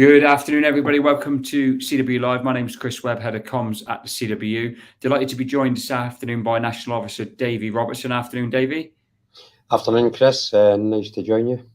Good afternoon, everybody. Welcome to CW Live. My name is Chris Webb, Head of Comms at the CWU. Delighted to be joined this afternoon by National Officer Davie Robertson. Afternoon, Davie. Afternoon, Chris. Nice to join you.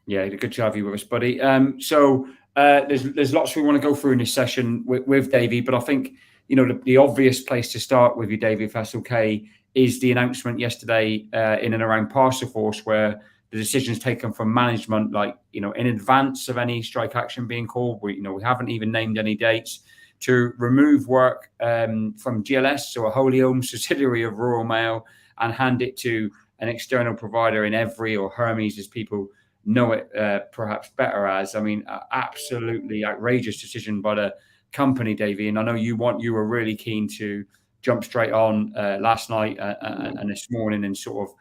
Yeah, good to have you with us, buddy. There's lots we want to go through in this session with Davie, but I think the obvious place to start with you, Davie, if that's okay, is the announcement yesterday in and around Parcelforce, where the decisions taken from management, in advance of any strike action being called. We haven't even named any dates, to remove work from GLS, so a wholly owned subsidiary of Royal Mail, and hand it to an external provider in Every, or Hermes, as people know it perhaps better as. I mean, absolutely outrageous decision by the company, Davie. And I know you were really keen to jump straight on last night and this morning and sort of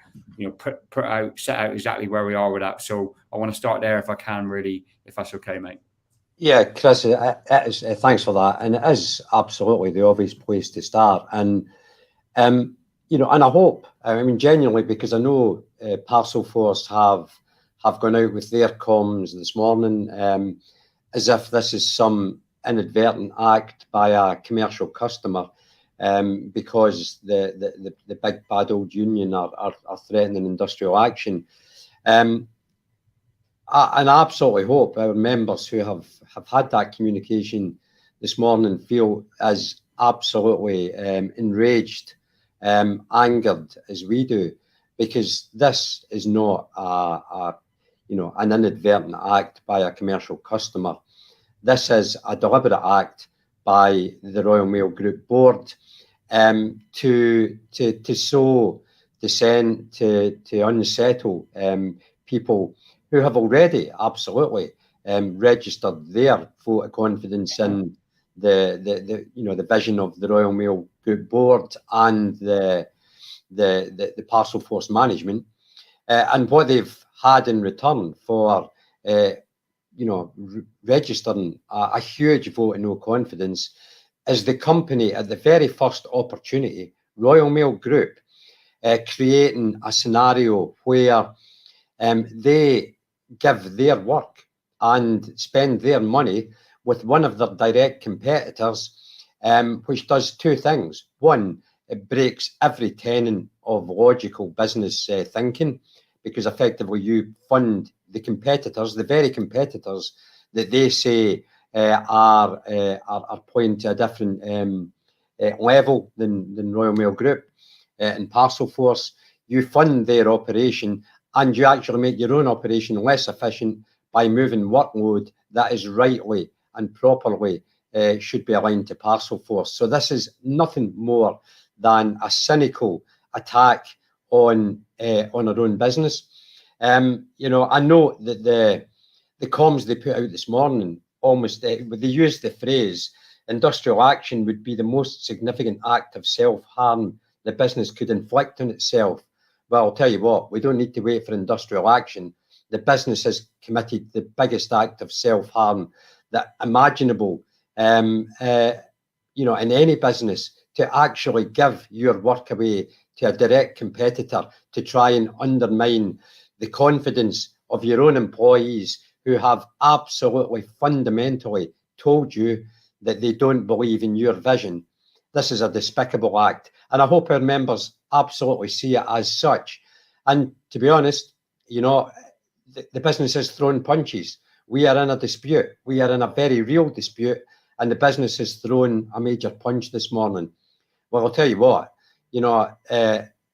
set out exactly where we are with that. So I want to start there if I can, really, if that's okay, mate. Yeah, Chris, thanks for that. And it is absolutely the obvious place to start. And and I hope, genuinely, because I know Parcelforce have gone out with their comms this morning as if this is some inadvertent act by a commercial customer, because the big bad old union are threatening industrial action. And I absolutely hope our members who have had that communication this morning feel as absolutely enraged, angered as we do, because this is not an inadvertent act by a commercial customer. This is a deliberate act by the Royal Mail Group board to sow dissent, to unsettle people who have already absolutely registered their vote of confidence in the vision of the Royal Mail Group board and the Parcelforce management, and what they've had in return for registering a huge vote of no confidence is the company, at the very first opportunity, Royal Mail Group, creating a scenario where they give their work and spend their money with one of their direct competitors, which does two things. One, it breaks every tenet of logical business thinking, because effectively you fund the competitors, the very competitors that they say are pointing to a different level than Royal Mail Group and Parcelforce. You fund their operation, and you actually make your own operation less efficient by moving workload that is rightly and properly should be aligned to Parcelforce. So this is nothing more than a cynical attack on our own business. I know that the comms they put out this morning, almost they used the phrase industrial action would be the most significant act of self-harm the business could inflict on itself. Well, I'll tell you what, we don't need to wait for industrial action. The business has committed the biggest act of self-harm that imaginable, in any business, to actually give your work away to a direct competitor to try and undermine the confidence of your own employees, who have absolutely fundamentally told you that they don't believe in your vision. This is a despicable act, and I hope our members absolutely see it as such. And to be honest, the business has thrown punches. We are in a dispute. We are in a very real dispute, and the business has thrown a major punch this morning. Well, I'll tell you what, in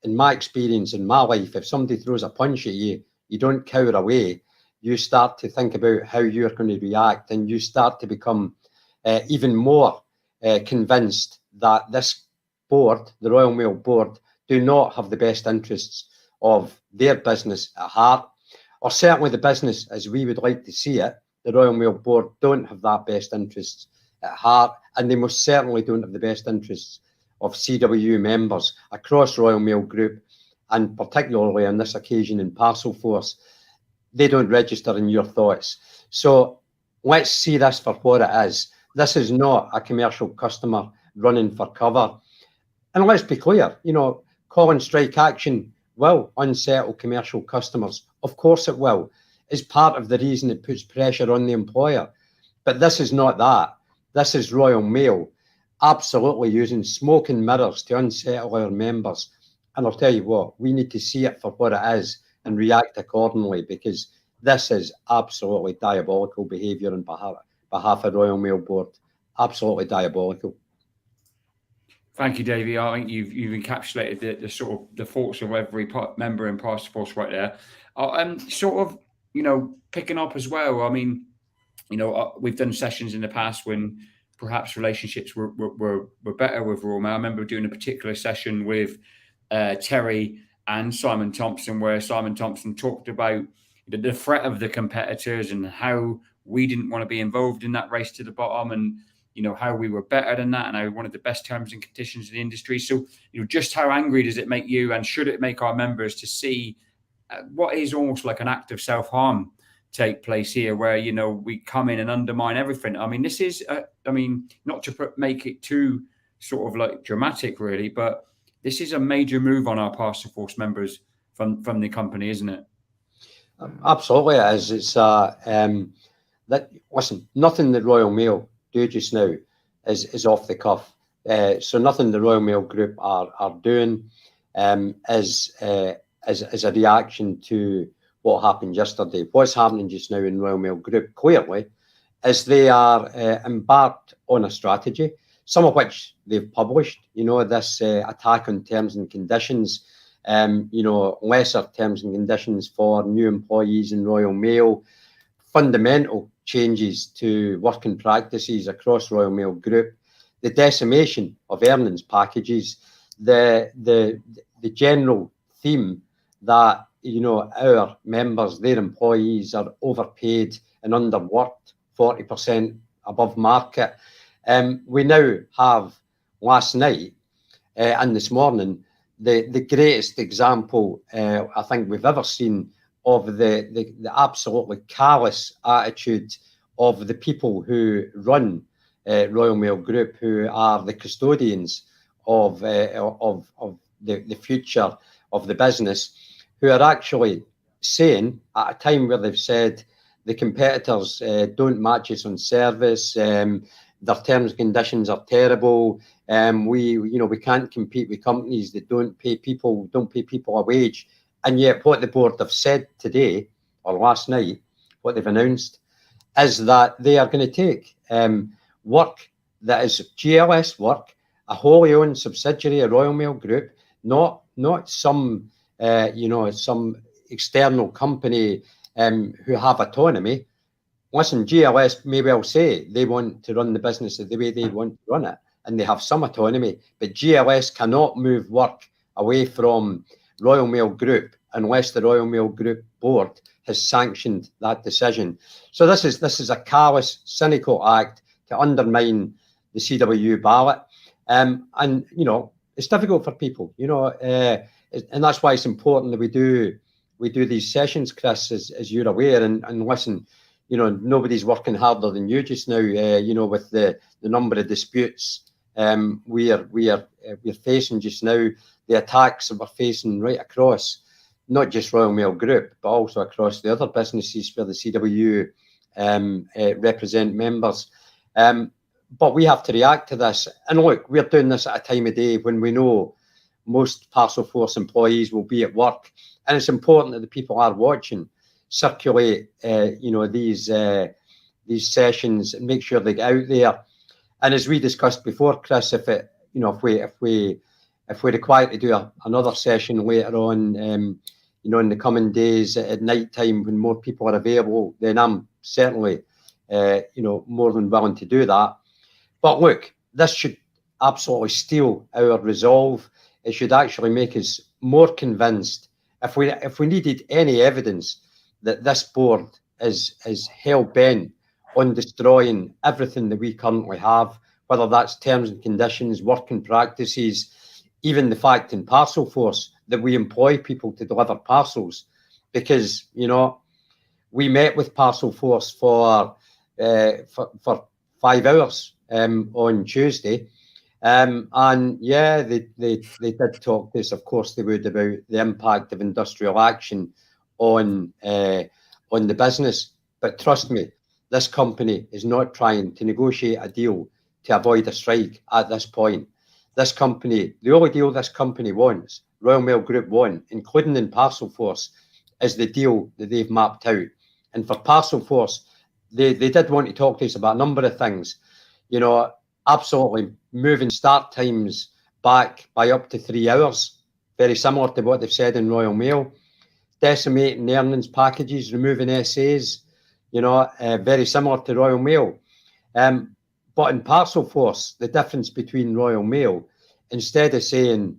my experience, in my life, if somebody throws a punch at you, you don't cower away. You start to think about how you're going to react, and you start to become even more convinced that this board, the Royal Mail board, do not have the best interests of their business at heart, or certainly the business as we would like to see it. The Royal Mail board don't have that best interests at heart, and they most certainly don't have the best interests of CWU members across Royal Mail Group, and particularly on this occasion in Parcelforce. They don't register in your thoughts. So let's see this for what it is. This is not a commercial customer running for cover. And let's be clear, calling strike action will unsettle commercial customers. Of course it will. It's part of the reason it puts pressure on the employer. But this is not that. This is Royal Mail absolutely using smoke and mirrors to unsettle our members. And I'll tell you what, we need to see it for what it is and react accordingly, because this is absolutely diabolical behaviour on behalf of Royal Mail Board. Absolutely diabolical. Thank you, Davie. I think you've encapsulated the sort of the thoughts of every member in Parcelforce right there. Sort of, picking up as well. I mean, we've done sessions in the past when perhaps relationships were better with Royal Mail. I remember doing a particular session with Terry and Simon Thompson, where Simon Thompson talked about the threat of the competitors and how we didn't want to be involved in that race to the bottom, and how we were better than that, and how we wanted the best terms and conditions in the industry. So, just how angry does it make you, and should it make our members, to see what is almost like an act of self-harm take place here, where we come in and undermine everything? I mean, this is not to make it too sort of like dramatic, really, but this is a major move on our Parcel Force members from the company, isn't it? Absolutely it is. It's listen, nothing that Royal Mail do just now is off the cuff. So nothing the Royal Mail Group are doing as a reaction to what happened yesterday. What's happening just now in Royal Mail Group clearly is they are embarked on a strategy, some of which they've published. This attack on terms and conditions, lesser terms and conditions for new employees in Royal Mail, fundamental changes to working practices across Royal Mail Group, the decimation of earnings packages, the general theme that our members, their employees, are overpaid and underworked 40% above market. We now have, last night and this morning, the greatest example I think we've ever seen of the absolutely callous attitude of the people who run Royal Mail Group, who are the custodians of the future of the business, who are actually saying, at a time where they've said the competitors don't match us on service, their terms and conditions are terrible, we can't compete with companies that don't pay people a wage. And yet what the board have said today, or last night, what they've announced, is that they are going to take work that is GLS work, a wholly owned subsidiary of Royal Mail Group, not some some external company who have autonomy. Listen, GLS may well say they want to run the business the way they want to run it, and they have some autonomy, but GLS cannot move work away from Royal Mail Group unless the Royal Mail Group board has sanctioned that decision. So this is a callous, cynical act to undermine the CWU ballot, and it's difficult for people, and that's why it's important that we do these sessions, Chris, as you're aware, and listen. Nobody's working harder than you just now. With the number of disputes we're facing just now, the attacks that we're facing right across, not just Royal Mail Group, but also across the other businesses where the CWU represent members. But we have to react to this. And look, we're doing this at a time of day when we know most Parcel Force employees will be at work, and it's important that the people are watching circulate these sessions and make sure they get out there. And as we discussed before, Chris, if we're required to do another session later on, in the coming days at night time when more people are available, then I'm certainly more than willing to do that. But look, this should absolutely steel our resolve. It should actually make us more convinced. If we needed any evidence that this board is hell-bent on destroying everything that we currently have, whether that's terms and conditions, working practices, even the fact in Parcel Force that we employ people to deliver parcels, because we met with Parcel Force for 5 hours on Tuesday, and yeah, they did talk to us. Of course, they would, about the impact of industrial action on the business. But trust me, this company is not trying to negotiate a deal to avoid a strike at this point. This company, the only deal this company wants, Royal Mail Group want, including in Parcelforce, is the deal that they've mapped out. And for Parcelforce, they did want to talk to us about a number of things. You know, absolutely moving start times back by up to 3 hours, very similar to what they've said in Royal Mail. Decimating earnings packages, removing SAs, you know, very similar to Royal Mail. But in Parcelforce, the difference between Royal Mail, instead of saying,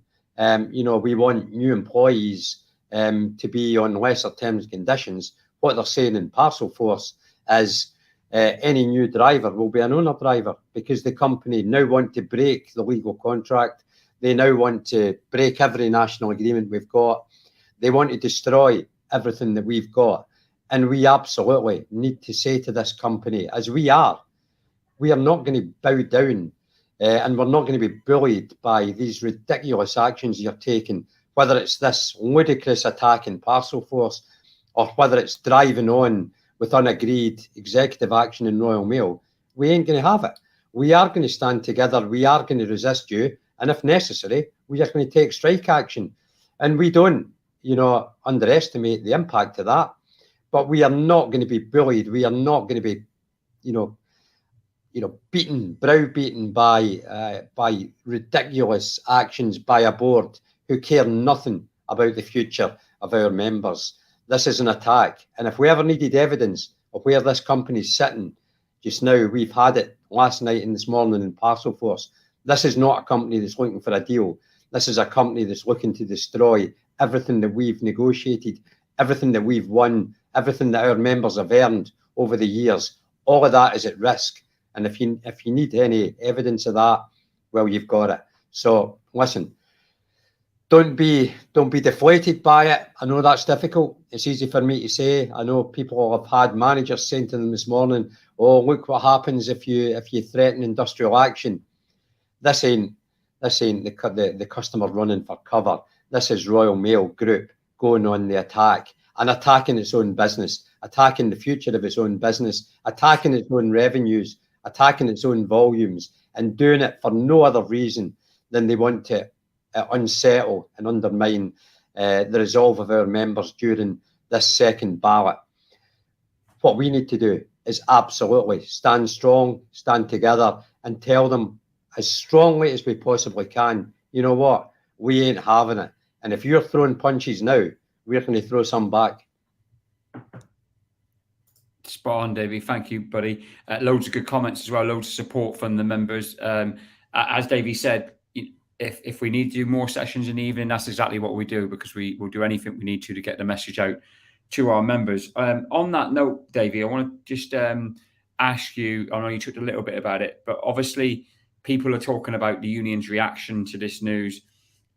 you know, we want new employees to be on lesser terms and conditions, what they're saying in Parcelforce is any new driver will be an owner driver, because the company now want to break the legal contract. They now want to break every national agreement we've got. They want to destroy everything that we've got. And we absolutely need to say to this company, as we are not going to bow down and we're not going to be bullied by these ridiculous actions you're taking, whether it's this ludicrous attack in Parcelforce or whether it's driving on with unagreed executive action in Royal Mail. We ain't going to have it. We are going to stand together. We are going to resist you. And if necessary, we are going to take strike action. And we don't, you know, underestimate the impact of that. But we are not going to be bullied. We are not going to be, you know, browbeaten by ridiculous actions by a board who care nothing about the future of our members. This is an attack. And if we ever needed evidence of where this company's sitting just now, we've had it last night and this morning in Parcelforce. This is not a company that's looking for a deal. This is a company that's looking to destroy everything that we've negotiated, everything that we've won, everything that our members have earned over the years. All of that is at risk. And if you need any evidence of that, well, you've got it. So listen, don't be deflated by it. I know that's difficult. It's easy for me to say. I know people have had managers saying to them this morning, "Oh, look what happens if you threaten industrial action." This ain't the customer running for cover. This is Royal Mail Group going on the attack and attacking its own business, attacking the future of its own business, attacking its own revenues, attacking its own volumes, and doing it for no other reason than they want to unsettle and undermine the resolve of our members during this second ballot. What we need to do is absolutely stand strong, stand together, and tell them as strongly as we possibly can, you know what, we ain't having it. And if you're throwing punches now, we're going to throw some back. Spot on, Davie. Thank you, buddy. Loads of good comments as well. Loads of support from the members. As Davie said, if we need to do more sessions in the evening, that's exactly what we do, because we will do anything we need to get the message out to our members. On that note, Davie, I want to just ask you, I know you talked a little bit about it, but obviously people are talking about the union's reaction to this news.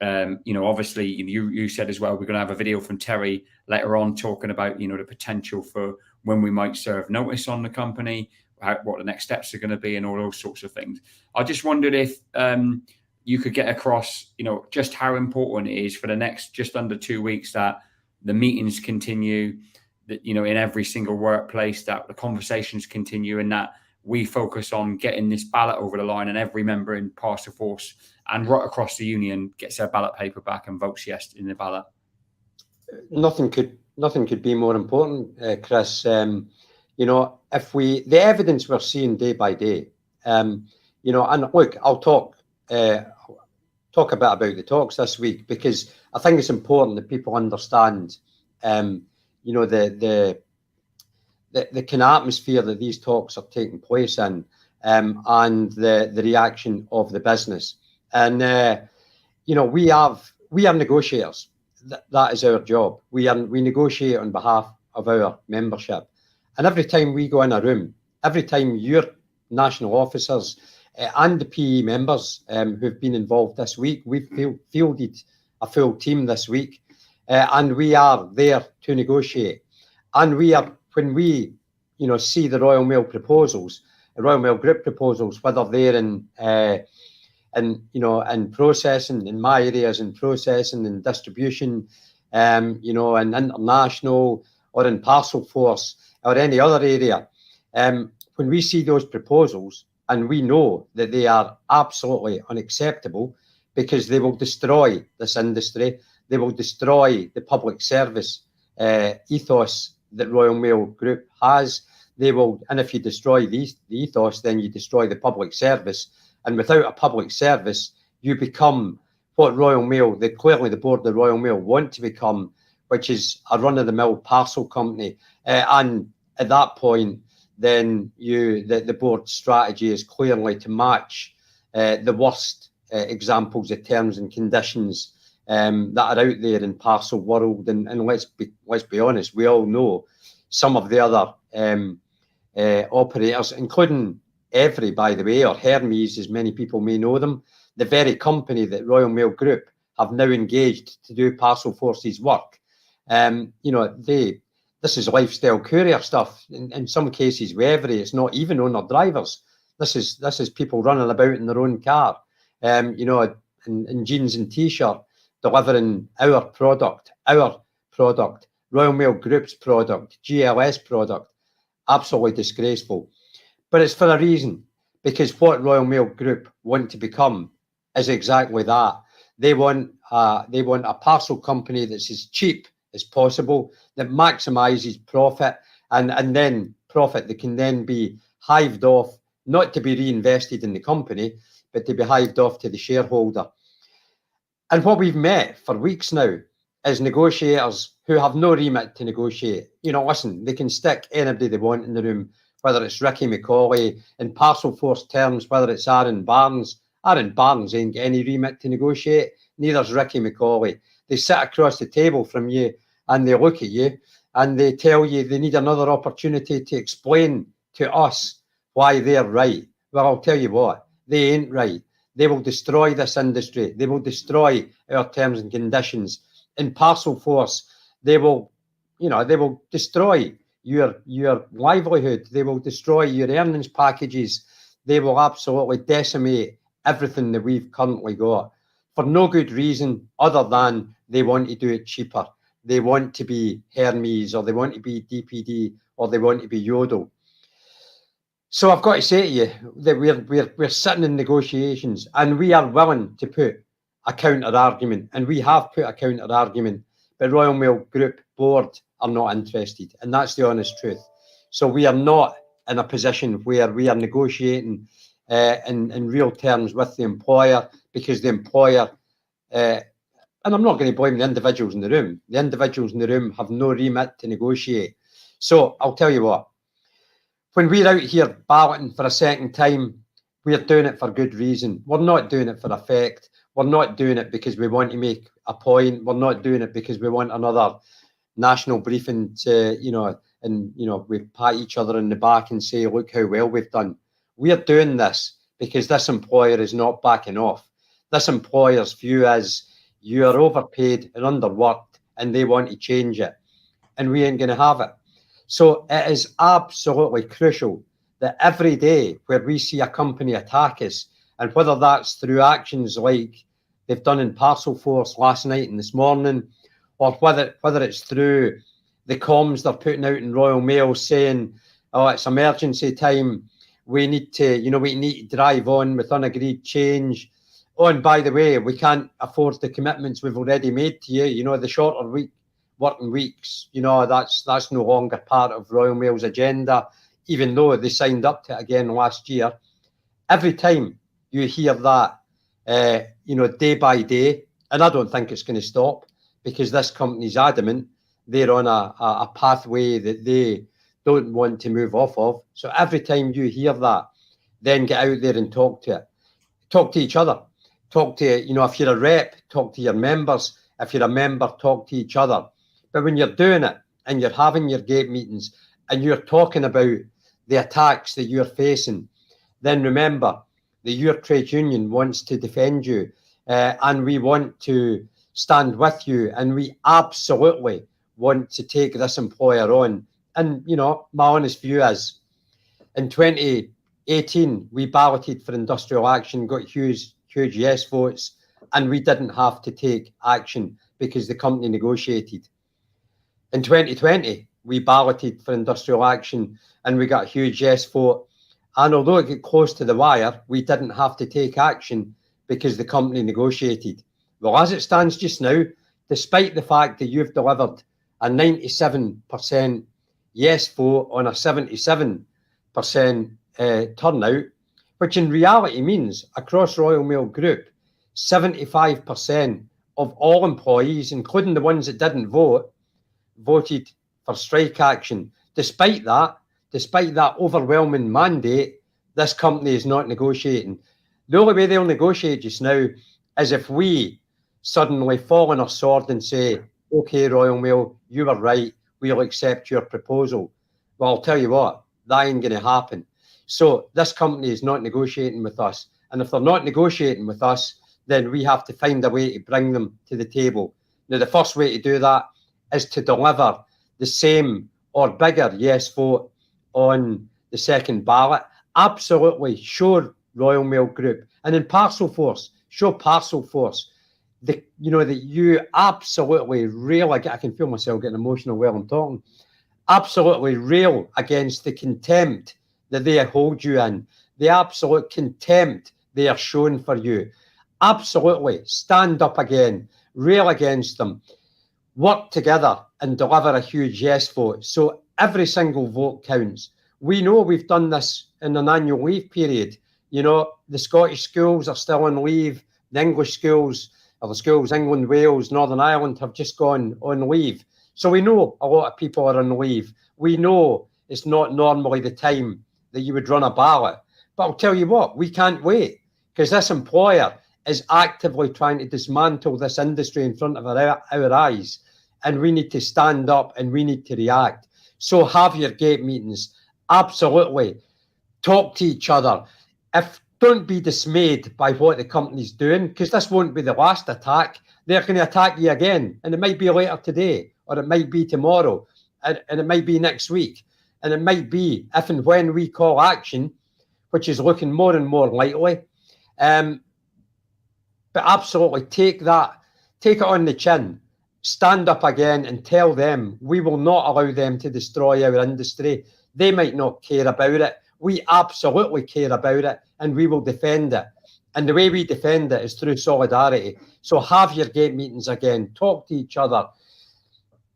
Obviously you said as well, we're going to have a video from Terry later on talking about, the potential for when we might serve notice on the company, what the next steps are going to be, and all those sorts of things. I just wondered if you could get across, just how important it is for the next just under 2 weeks that the meetings continue, that, in every single workplace, that the conversations continue, and that we focus on getting this ballot over the line, and every member in Parcel Force and right across the union gets their ballot paper back and votes yes in the ballot. Nothing could be more important, Chris. The evidence we're seeing day by day, and look, I'll talk a bit about the talks this week, because I think it's important that people understand, the kind of atmosphere that these talks are taking place in, and the reaction of the business. And we are negotiators. That is our job. We negotiate on behalf of our membership. And every time we go in a room, every time your national officers and the PE members who've been involved this week, we've fielded a full team this week, and we are there to negotiate. And when we see the Royal Mail proposals, the Royal Mail Group proposals, whether they're in processing, in my areas, in processing and distribution, in international, or in Parcel Force, or any other area, When we see those proposals, and we know that they are absolutely unacceptable because they will destroy this industry, they will destroy the public service ethos that Royal Mail Group has. They will, and if you destroy the ethos, then you destroy the public service. And without a public service, you become what Royal Mail, clearly the board of the Royal Mail want to become, which is a run-of-the-mill parcel company. And at that point, then the board's strategy is clearly to match the worst examples of terms and conditions that are out there in parcel world. And let's be honest, we all know some of the other operators, including Every, by the way, or Hermes, as many people may know them, the very company that Royal Mail Group have now engaged to do Parcelforce's work. This is lifestyle courier stuff. In some cases, with Every, it's not even owner drivers. This is people running about in their own car, in jeans and t-shirt, delivering our product, Royal Mail Group's product, GLS product. Absolutely disgraceful. But it's for a reason, because what Royal Mail Group want to become is exactly that. They want a parcel company that's as cheap as possible, that maximises profit, and then profit that can then be hived off, not to be reinvested in the company, but to be hived off to the shareholder. And what we've met for weeks now is negotiators who have no remit to negotiate. Listen, they can stick anybody they want in the room, whether it's Ricky McCauley, in Parcel Force terms, whether it's Aaron Barnes. Aaron Barnes ain't got any remit to negotiate, neither's Ricky McCauley. They sit across the table from you and they look at you and they tell you they need another opportunity to explain to us why they're right. Well, I'll tell you what, they ain't right. They will destroy this industry. They will destroy our terms and conditions. In Parcel Force, they will destroy your livelihood. They will destroy your earnings packages. They will absolutely decimate everything that we've currently got for no good reason other than they want to do it cheaper. They want to be Hermes, or they want to be DPD, or they want to be Yodel. So I've got to say to you that we're sitting in negotiations, and we are willing to put a counter argument, and we have put a counter argument, but Royal Mail Group board are not interested, and that's the honest truth. So we are not in a position where we are negotiating in real terms with the employer, because the employer, and I'm not going to blame the individuals in the room. The individuals in the room have no remit to negotiate. So I'll tell you what, when we're out here balloting for a second time, we're doing it for good reason. We're not doing it for effect. We're not doing it because we want to make a point. We're not doing it because we want another national briefing to, we pat each other in the back and say, look how well we've done. We're doing this because this employer is not backing off. This employer's view is you are overpaid and underworked, and they want to change it, and we ain't going to have it. So it is absolutely crucial that every day where we see a company attack us, and whether that's through actions like they've done in Parcel Force last night and this morning, or whether it's through the comms they're putting out in Royal Mail saying, oh, it's emergency time, we need to drive on with unagreed change. Oh, and by the way, we can't afford the commitments we've already made to you. The shorter working weeks, that's no longer part of Royal Mail's agenda, even though they signed up to it again last year. Every time you hear that, day by day, and I don't think it's going to stop, because this company's adamant they're on a pathway that they don't want to move off of. So every time you hear that, then get out there and talk to it. Talk to each other. Talk to, if you're a rep, talk to your members. If you're a member, talk to each other. But when you're doing it and you're having your gate meetings and you're talking about the attacks that you're facing, then remember that your trade union wants to defend you, and we want to stand with you, and we absolutely want to take this employer on. And, my honest view is, in 2018, we balloted for industrial action, got huge yes votes, and we didn't have to take action because the company negotiated. In 2020, we balloted for industrial action and we got a huge yes vote. And although it got close to the wire, we didn't have to take action because the company negotiated. Well, as it stands just now, despite the fact that you've delivered a 97% yes vote on a 77% turnout, which in reality means across Royal Mail Group, 75% of all employees, including the ones that didn't vote, voted for strike action. Despite that overwhelming mandate, this company is not negotiating. The only way they'll negotiate just now is if we suddenly fall on our sword and say, okay, Royal Mail, you were right, we'll accept your proposal. Well, I'll tell you what, that ain't going to happen. So this company is not negotiating with us. And if they're not negotiating with us, then we have to find a way to bring them to the table. Now, the first way to do that is to deliver the same or bigger yes vote on the second ballot. Absolutely show Royal Mail Group, and in Parcel Force, show Parcel Force that you absolutely rail. I can feel myself getting emotional while I'm talking. Absolutely rail against the contempt that they hold you in, the absolute contempt they are showing for you. Absolutely stand up again, rail against them, work together and deliver a huge yes vote. So every single vote counts. We know we've done this in an annual leave period. You know, the Scottish schools are still on leave. The English schools, or the schools England, Wales, Northern Ireland have just gone on leave. So we know a lot of people are on leave. We know it's not normally the time that you would run a ballot. But I'll tell you what, we can't wait, because this employer is actively trying to dismantle this industry in front of our eyes. And we need to stand up and we need to react. So have your gate meetings. Absolutely. Talk to each other. Don't be dismayed by what the company's doing, because this won't be the last attack. They're going to attack you again. And it might be later today, or it might be tomorrow, and it might be next week. And it might be if and when we call action, which is looking more and more likely. But absolutely take it on the chin. Stand up again and tell them we will not allow them to destroy our industry. They might not care about it. We absolutely care about it, and we will defend it. And the way we defend it is through solidarity. So have your gate meetings again. Talk to each other.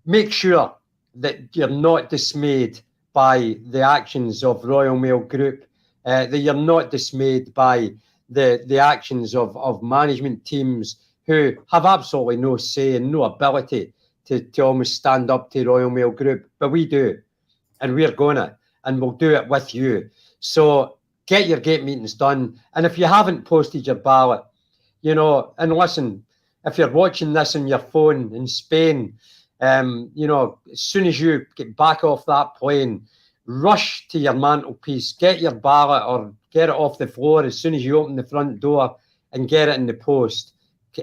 Make sure that you're not dismayed by the actions of Royal Mail Group, that you're not dismayed by the actions of management teams who have absolutely no say and no ability to almost stand up to Royal Mail Group. But we do, and we're going to, and we'll do it with you. So get your gate meetings done. And if you haven't posted your ballot, and listen, if you're watching this on your phone in Spain, as soon as you get back off that plane, rush to your mantelpiece, get your ballot or get it off the floor as soon as you open the front door and get it in the post.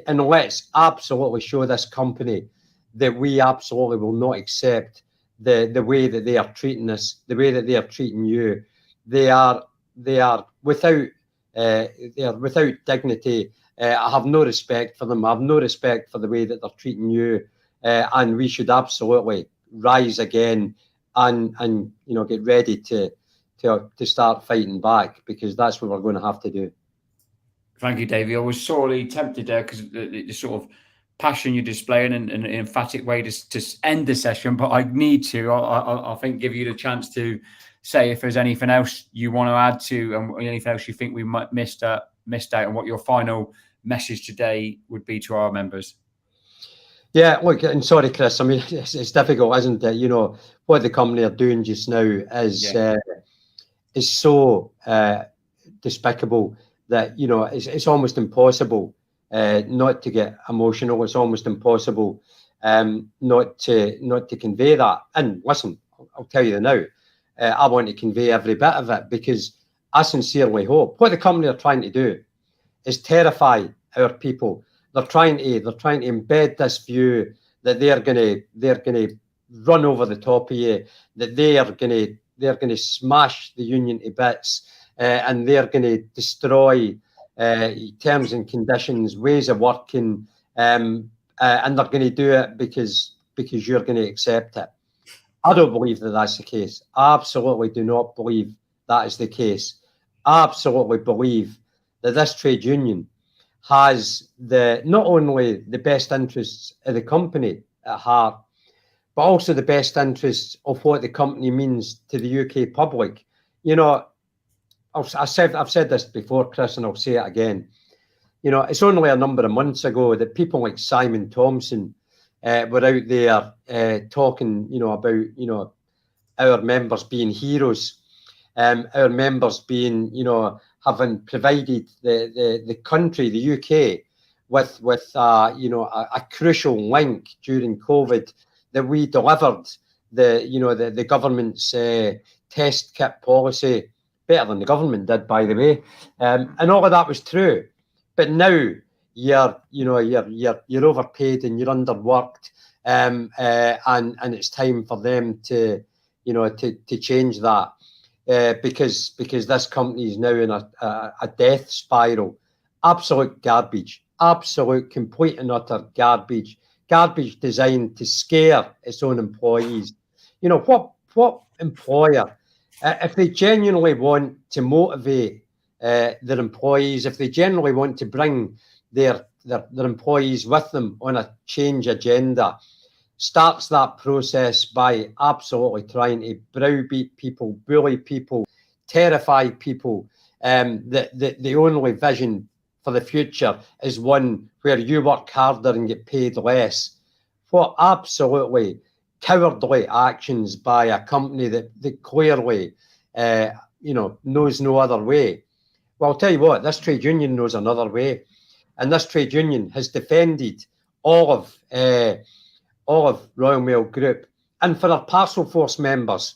And let's absolutely show this company that we absolutely will not accept the way that they are treating us, the way that they are treating you. They are without dignity. I have no respect for them. I have no respect for the way that they're treating you. And we should absolutely rise again and get ready to start fighting back, because that's what we're going to have to do. Thank you, Davie. I was sorely tempted there because the sort of passion you're displaying and an emphatic way to end the session, but I need to, I think, give you the chance to say if there's anything else you want to add to, and anything else you think we might missed out, and what your final message today would be to our members. Yeah, look, and sorry, Chris, I mean, it's difficult, isn't it? What the company are doing just now is so despicable that, it's almost impossible not to get emotional. It's almost impossible not to convey that. And listen, I'll tell you now, I want to convey every bit of it, because I sincerely hope what the company are trying to do is terrify our people. They're trying to embed this view that they're gonna run over the top of you, that they're gonna smash the union to bits, and they're gonna destroy terms and conditions, ways of working, and they're gonna do it because you're gonna accept it. I don't believe that that's the case. Absolutely do not believe that is the case. Absolutely believe that this trade union has not only the best interests of the company at heart, but also the best interests of what the company means to the UK public. You know, I've said this before, Chris, and I'll say it again. You know, it's only a number of months ago that people like Simon Thompson were out there talking, about, our members being heroes, our members being, having provided the country, the UK, with a crucial link during COVID, that we delivered the government's test kit policy better than the government did, by the way, and all of that was true. But now you're overpaid and you're underworked, and it's time for them to change that, because this company is now in a death spiral. Absolute garbage, absolute complete and utter garbage designed to scare its own employees. What employer, if they genuinely want to motivate their employees, if they genuinely want to bring their employees with them on a change agenda, starts that process by absolutely trying to browbeat people, bully people, terrify people, that the only vision for the future is one where you work harder and get paid less. What absolutely cowardly actions by a company that clearly knows no other way. Well, I'll tell you what, this trade union knows another way, and this trade union has defended all of Royal Mail Group. And for our Parcel Force members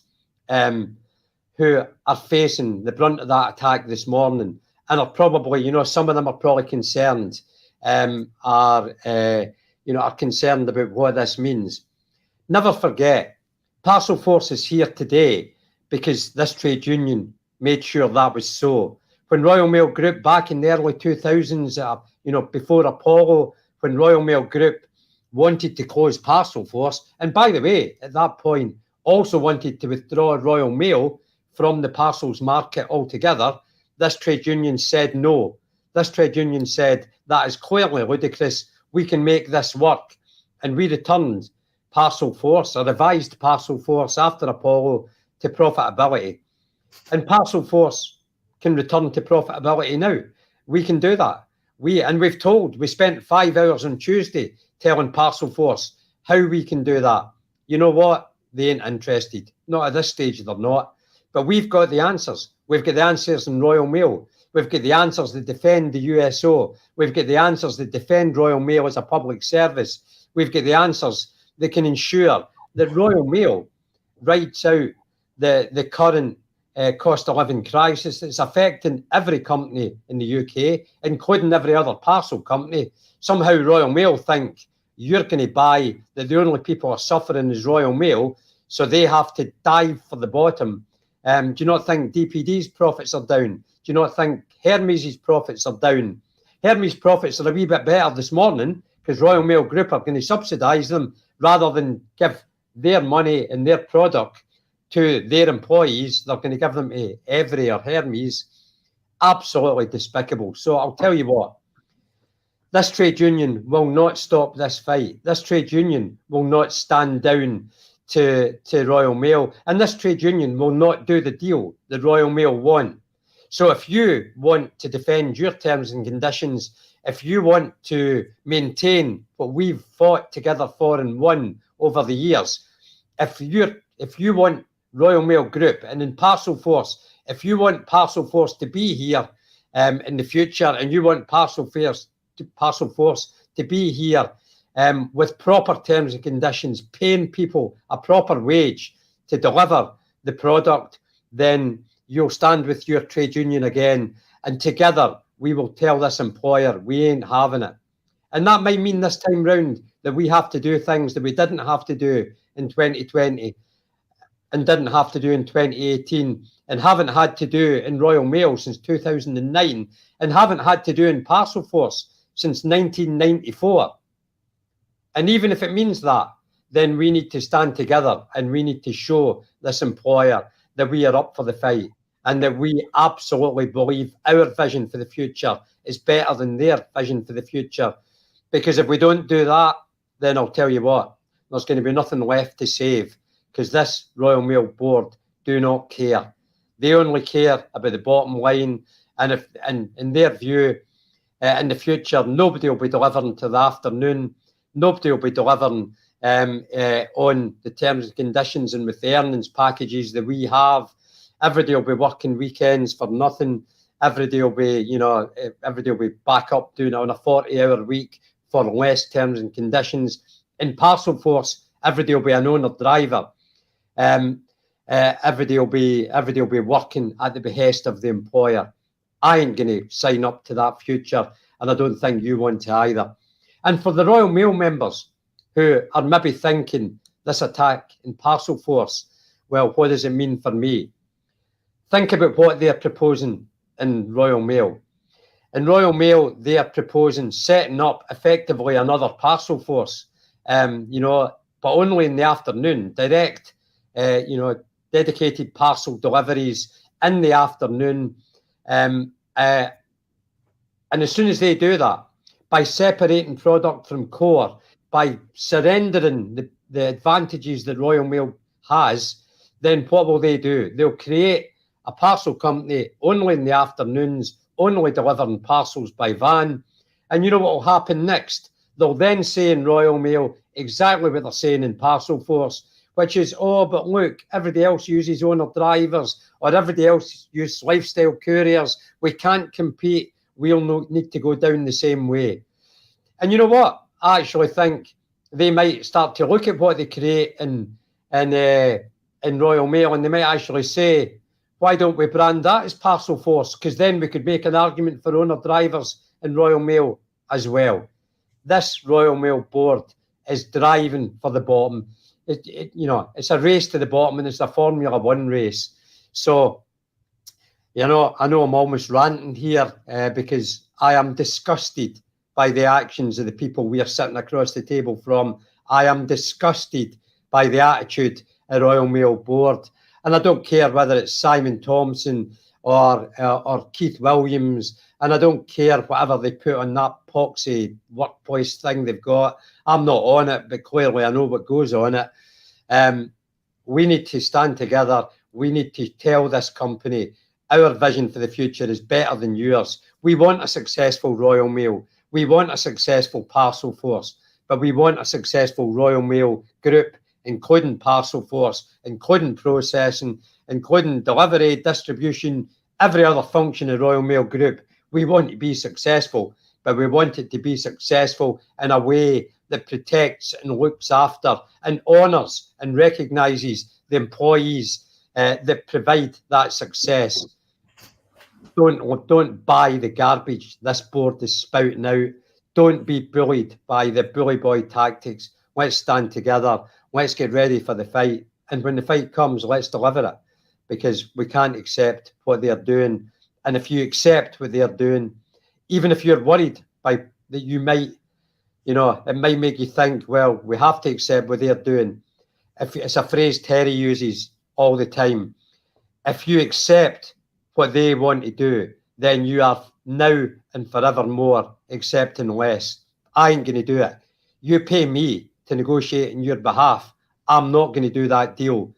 who are facing the brunt of that attack this morning, and are probably, some of them are probably concerned, are concerned about what this means. Never forget, Parcel Force is here today because this trade union made sure that was so. When Royal Mail Group back in the early 2000s, before Apollo, when Royal Mail Group wanted to close Parcel Force, and by the way, at that point, also wanted to withdraw Royal Mail from the parcels market altogether, this trade union said no. This trade union said that is clearly ludicrous. We can make this work. And we returned Parcel Force, a revised Parcel Force after Apollo, to profitability. And Parcel Force can return to profitability now. We can do that. We spent 5 hours on Tuesday telling Parcel Force how we can do that. You know what? They ain't interested. Not at this stage, they're not. But we've got the answers. We've got the answers in Royal Mail. We've got the answers that defend the USO. We've got the answers that defend Royal Mail as a public service. We've got the answers that can ensure that Royal Mail rides out the current cost of living crisis that's affecting every company in the UK, including every other parcel company. Somehow Royal Mail think you're going to buy that the only people are suffering is Royal Mail, so they have to dive for the bottom. Do you not think DPD's profits are down? Do you not think Hermes' profits are down? Hermes' profits are a wee bit better this morning because Royal Mail Group are going to subsidise them rather than give their money and their product to their employees. They're going to give them to Every or Hermes. Absolutely despicable. So I'll tell you what, this trade union will not stop this fight. This trade union will not stand down to Royal Mail, and this trade union will not do the deal that Royal Mail want. So if you want to defend your terms and conditions, if you want to maintain what we've fought together for and won over the years, if you want Royal Mail Group and in Parcel Force, if you want Parcel Force to be here in the future, and you want Parcel Force to be here with proper terms and conditions, paying people a proper wage to deliver the product, then you'll stand with your trade union again, and together we will tell this employer we ain't having it. And that might mean this time round that we have to do things that we didn't have to do in 2020 and didn't have to do in 2018 and haven't had to do in Royal Mail since 2009 and haven't had to do in Parcel Force since 1994. And even if it means that then we need to stand together and we need to show this employer that we are up for the fight and that we absolutely believe our vision for the future is better than their vision for the future. Because if we don't do that, then I'll tell you what, there's going to be nothing left to save, because this Royal Mail board do not care. They only care about the bottom line. And if, in their view, in the future, nobody will be delivering to the afternoon. Nobody will be delivering on the terms and conditions and with the earnings packages that we have. Everybody will be working weekends for nothing. Everybody will be, everybody will be back up doing it on a 40-hour week for less terms and conditions. In Parcel Force, everybody will be an owner driver. Everybody will be working at the behest of the employer. I ain't going to sign up to that future, and I don't think you want to either. And for the Royal Mail members who are maybe thinking this attack in Parcel Force, well, what does it mean for me? Think about what they're proposing in Royal Mail. In Royal Mail, they are proposing setting up effectively another Parcel Force, but only in the afternoon, direct, dedicated parcel deliveries in the afternoon. And as soon as they do that, by separating product from core, by surrendering the advantages that Royal Mail has, then what will they do? They'll create a parcel company only in the afternoons, only delivering parcels by van. And you know what will happen next? They'll then say in Royal Mail exactly what they're saying in Parcel Force, which is, oh, but look, everybody else uses owner drivers or everybody else uses lifestyle couriers. We can't compete. We'll need to go down the same way. And you know what? I actually think they might start to look at what they create in Royal Mail, and they might actually say, why don't we brand that as Parcel Force? Because then we could make an argument for owner drivers in Royal Mail as well. This Royal Mail board is driving for the bottom. It's a race to the bottom, and it's a Formula One race. So, I know I'm almost ranting here because I am disgusted by the actions of the people we are sitting across the table from. I am disgusted by the attitude at Royal Mail board. And I don't care whether it's Simon Thompson or Keith Williams, and I don't care whatever they put on that poxy workplace thing they've got. I'm not on it, but clearly I know what goes on it. We need to stand together. We need to tell this company our vision for the future is better than yours. We want a successful Royal Mail. We want a successful Parcel Force, but we want a successful Royal Mail group, including Parcel Force, including processing, including delivery, distribution, every other function of Royal Mail Group. We want to be successful, but we want it to be successful in a way that protects and looks after and honours and recognises the employees that provide that success. Don't buy the garbage this board is spouting out. Don't be bullied by the bully boy tactics. Let's stand together. Let's get ready for the fight. And when the fight comes, let's deliver it, because we can't accept what they're doing. And if you accept what they're doing, even if you're worried that you might, it might make you think, well, we have to accept what they're doing. If it's a phrase Terry uses all the time, if you accept what they want to do, then you are now and forevermore accepting less. I ain't going to do it. You pay me to negotiate on your behalf. I'm not going to do that deal,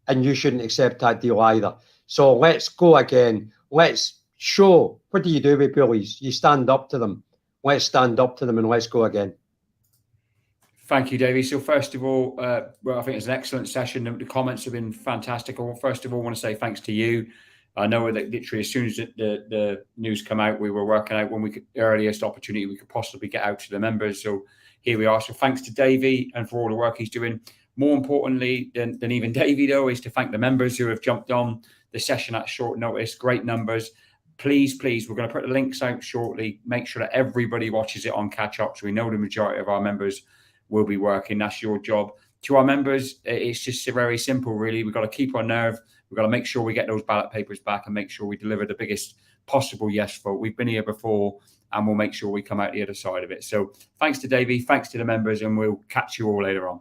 and you shouldn't accept that deal either. So let's go again. Let's show, what do you do with bullies? You stand up to them. Let's stand up to them and let's go again. Thank you, Davie. So first of all, I think it's an excellent session. The comments have been fantastic. First of all, I want to say thanks to you. I know that literally as soon as the news come out, we were working out when we could, earliest opportunity we could possibly get out to the members. So here we are. So thanks to Davie and for all the work he's doing. More importantly than even Davie, though, is to thank the members who have jumped on the session at short notice. Great numbers. Please, we're going to put the links out shortly. Make sure that everybody watches it on catch up. So we know the majority of our members will be working. That's your job. To our members, it's just very simple, really. We've got to keep our nerve. We've got to make sure we get those ballot papers back and make sure we deliver the biggest possible yes vote. We've been here before, and we'll make sure we come out the other side of it. So thanks to Davie, thanks to the members, and we'll catch you all later on.